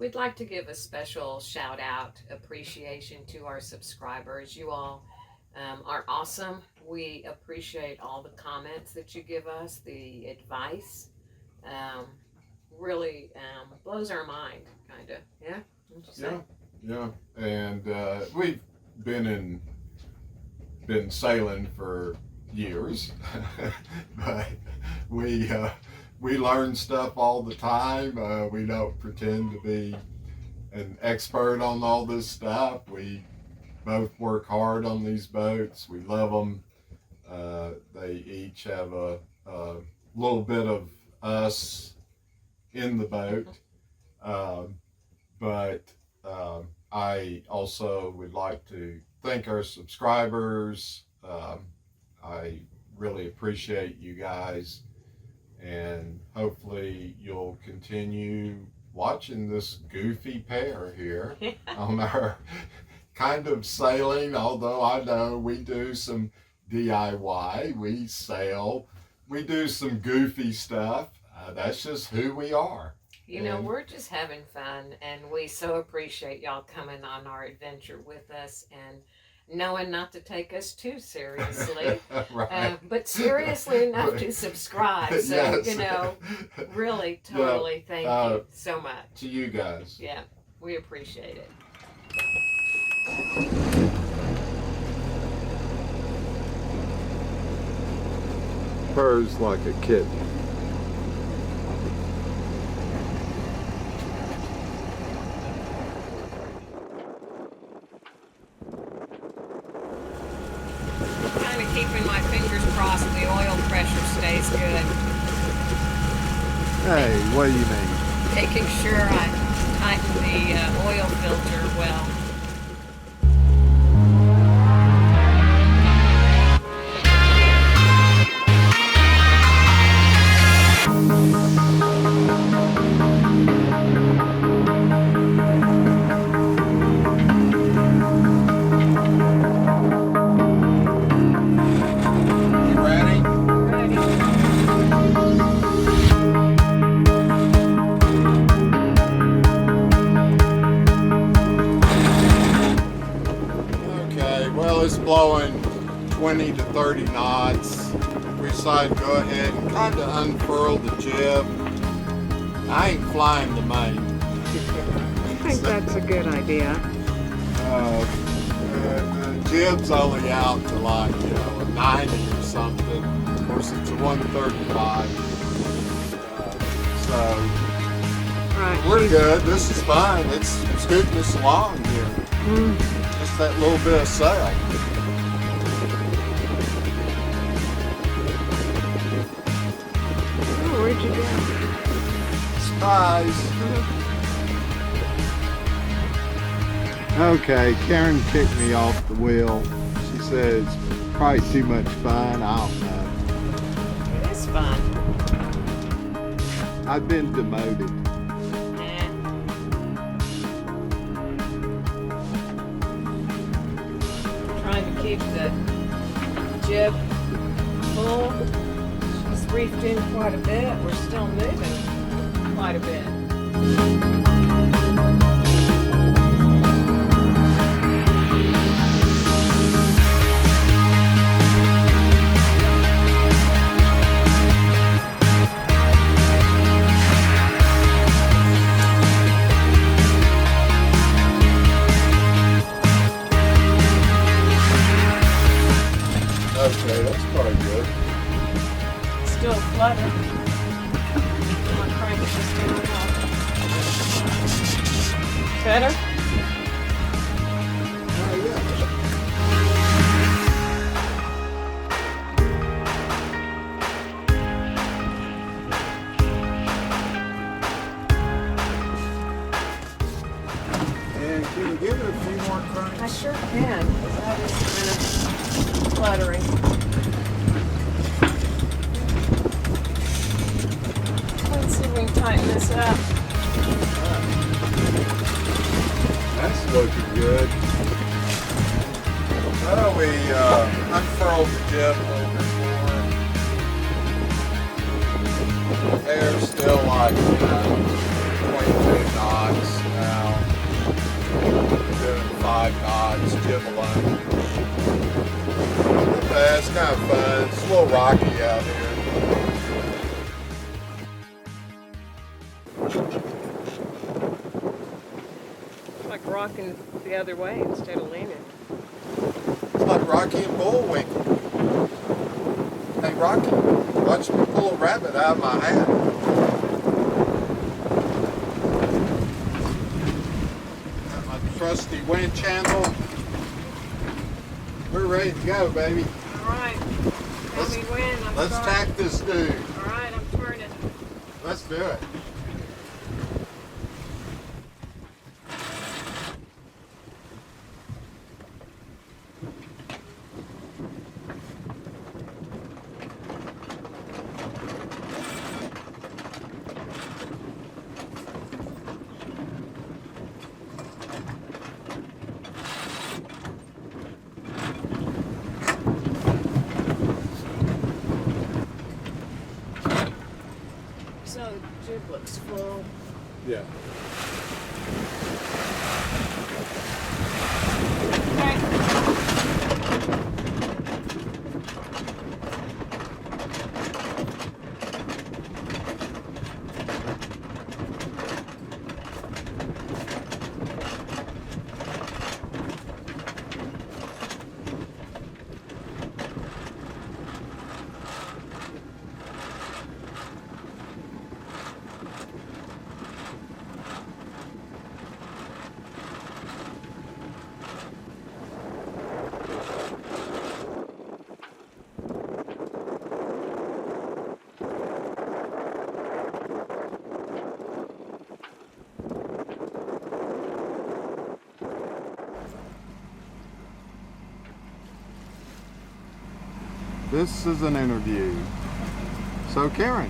we'd like to give a special shout out, appreciation to our subscribers. You all are awesome. We appreciate all the comments that you give us, the advice. Really blows our mind, kind of. Yeah? What'd you say? Yeah. And we've been sailing for years, but we learn stuff all the time. We don't pretend to be an expert on all this stuff. We both work hard on these boats. We love them. They each have a little bit of us in the boat. But I also would like to thank our subscribers. I really appreciate you guys, and hopefully you'll continue watching this goofy pair here on our kind of sailing, although I know we do some DIY, we sail, we do some goofy stuff. That's just who we are. You know, we're just having fun, and we so appreciate y'all coming on our adventure with us and knowing not to take us too seriously, right. But seriously enough to subscribe. So, yes. You know, really, totally thank you so much. To you guys. Yeah, we appreciate it. Purrs like a kitten. Kind of keeping my fingers crossed the oil pressure stays good. Hey, what do you mean? Making sure I tighten the oil filter well. It's blowing 20 to 30 knots. We decided to go ahead and kind of unfurl the jib. I ain't flying the main. I think that's a good idea. The jib's only out to like, a 90 or something. Of course, it's a 135. Right. We're good. This is fine. It's scooting us along here. Just that little bit of sail. Oh, where'd you go? Surprise. Okay, Karen kicked me off the wheel. She says probably too much fun. I don't know. It is fun. I've been demoted. Trying to keep the jib full. She's reefed in quite a bit. We're still moving quite a bit. Okay, that's probably good. Still fluttering. I'm gonna crank it just a little more. Better? Oh, yeah. And can you give it a few more cranks? I sure can. That is kind of fluttering. Let's see if we can tighten this up. That's looking good. Well, we unfurled the jib a little bit more. Air's still like 22 knots. kind of fun. It's a little rocky out here. It's like rocking the other way instead of leaning. It's like Rocky and Bullwinkle. Hey Rocky, watch me pull a rabbit out of my hat. Got my trusty wind channel. We're ready to go, baby. All right. Tell me when. Let's tack this dude. All right, I'm turning. Let's do it. So the jib looks full. Yeah. This is an interview. So Karen,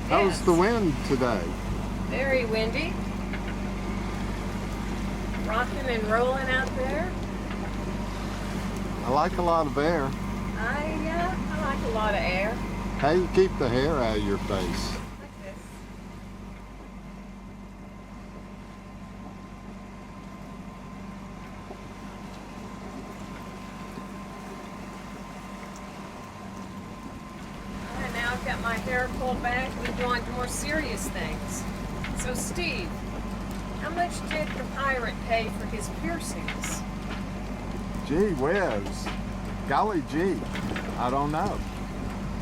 how's Yes. the wind today? Very windy. Rocking and rolling out there. I like a lot of air. I like a lot of air. How you keep the hair out of your face? Like this. Alright, now I've got my hair pulled back. We've gone to more serious things. So Steve, how much did the pirate pay for his piercings? Gee whiz. Golly gee. I don't know.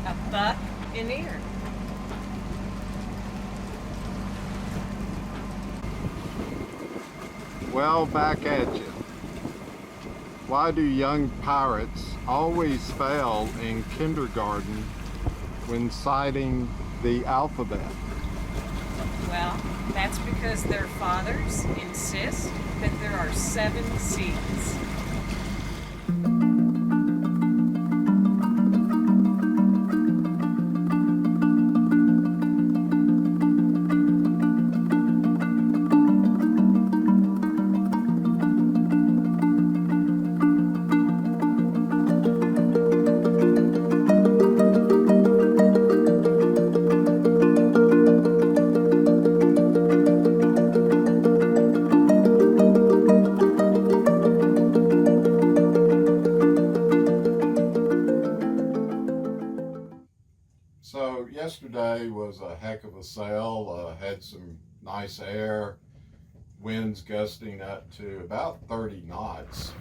A buck an ear. Well, back at you. Why do young pirates always fail in kindergarten when citing the alphabet? Well, that's because their fathers insist that there are 7 C's. So yesterday was a heck of a sail. Had some nice air, winds gusting up to about 30 knots.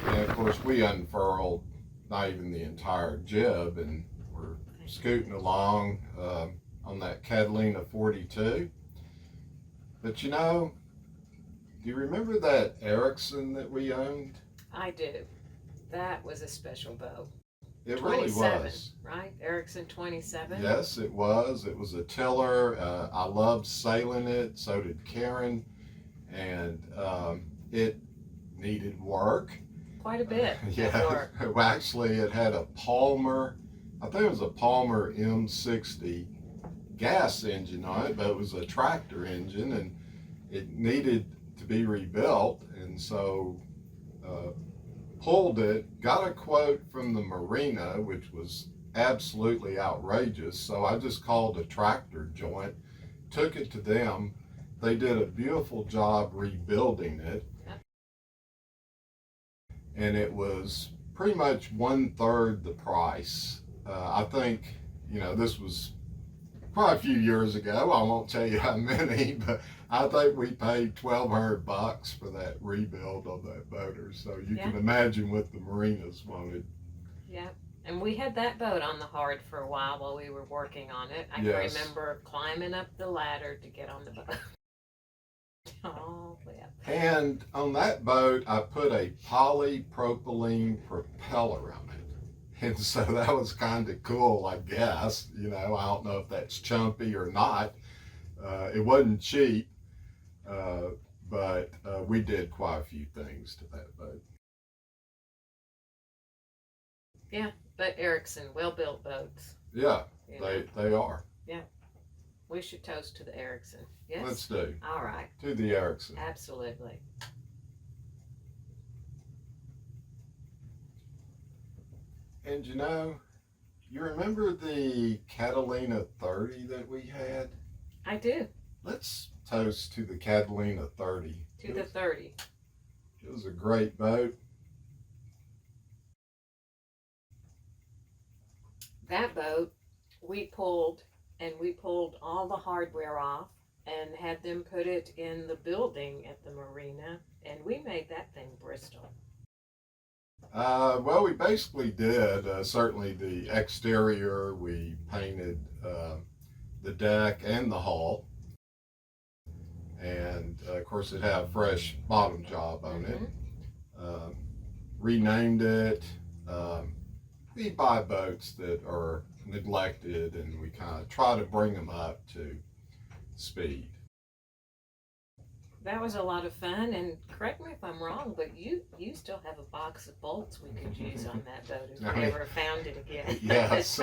And of course we unfurled not even the entire jib, and we're scooting along on that Catalina 42. But you know, do you remember that Ericsson that we owned? I do. That was a special bow. It really 27, was. right? Ericsson 27. Yes, it was. It was a tiller. I loved sailing it. So did Karen. And it needed work. Quite a bit. Yeah. Work. Well, actually, it had a Palmer. I think it was a Palmer M60 gas engine on it, but it was a tractor engine, and it needed to be rebuilt. And so pulled it, got a quote from the marina, which was absolutely outrageous. So I just called a tractor joint took it to them. They did a beautiful job rebuilding it. Yep. And it was pretty much 1/3 the price. I think, you know, this was quite a few years ago. I won't tell you how many, but I think we paid $1,200 for that rebuild of that motor. So you Yeah. can imagine what the marinas wanted. Yep. And we had that boat on the hard for a while we were working on it. I Yes. can remember climbing up the ladder to get on the boat. Oh, yeah. And on that boat, I put a polypropylene propeller on it. And so that was kind of cool, I guess. You know, I don't know if that's chumpy or not. It wasn't cheap, but we did quite a few things to that boat. Yeah, but Erickson, well-built boats. Yeah, You know, they are. we should toast to the Erickson. Yes? Let's do. All right. To the Erickson. Absolutely. And you know, you remember the Catalina 30 that we had? I do. Let's toast to the Catalina 30. To the 30. It was a great boat. That boat, we pulled all the hardware off and had them put it in the building at the marina, and we made that thing Bristol. Well, we basically did. Certainly the exterior, we painted the deck and the hull. And of course it had a fresh bottom job on it. Renamed it. We buy boats that are neglected and we kind of try to bring them up to speed. That was a lot of fun, and correct me if I'm wrong, but you still have a box of bolts we could use on that boat if we ever found it again. Yes.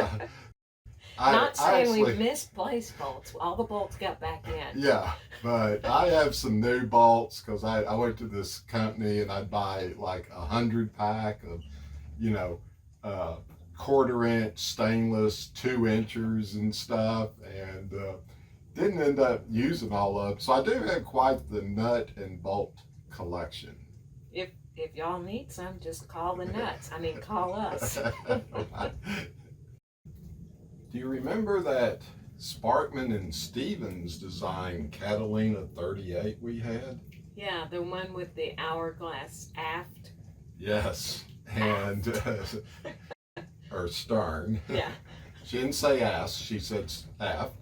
Not saying actually, we misplaced bolts. All the bolts got back in. Yeah, but I have some new bolts because I went to this company and I'd buy like 100 pack of, you know, 1/4 inch stainless 2 inchers and stuff, and didn't end up using all of them. So I do have quite the nut and bolt collection. If y'all need some, just call the nuts. I mean, call us. Do you remember that Sparkman and Stevens design Catalina 38 we had? Yeah, the one with the hourglass aft. Yes, and or stern. Yeah. She didn't say ass, she said aft.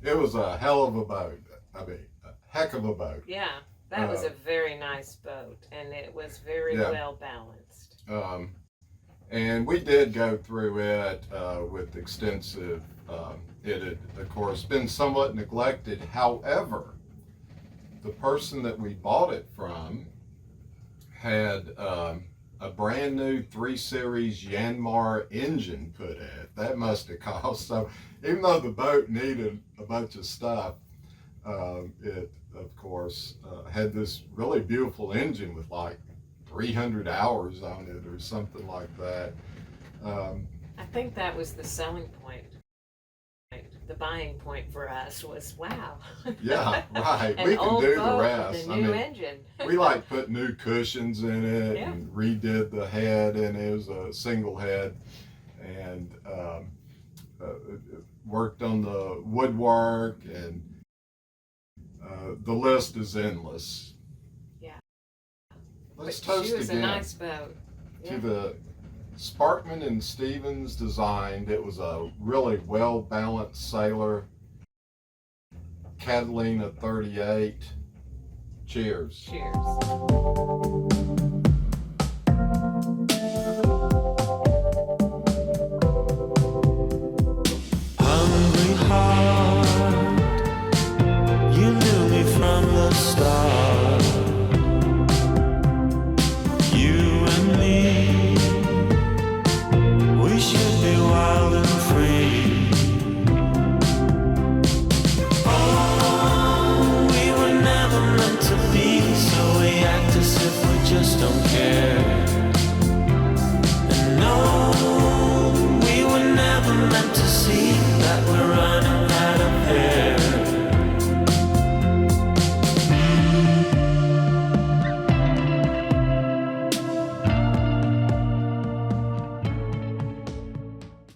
It was a hell of a boat. I mean, a heck of a boat. Yeah, that was a very nice boat, and it was very well balanced. And we did go through it with extensive, it had, of course, been somewhat neglected. However, the person that we bought it from had a brand new 3 Series Yanmar engine put in it. That must have cost. So even though the boat needed a bunch of stuff, it, of course, had this really beautiful engine with like 300 hours on it or something like that. I think that was the selling point. The buying point for us was, wow. Yeah, right. An We can old do boat the rest. with a new engine. We like put new cushions in it Yeah. and redid the head, and it was a single head, and worked on the woodwork, and the list is endless. Yeah. Let's But toast she was again a nice boat. to the Sparkman and Stevens designed. It was a really well-balanced sailor. Catalina 38. Cheers. Cheers. Hungry heart, you knew me from the start. You and me, we should be wild and free. Oh, we were never meant to be, so we act as if we just don't care.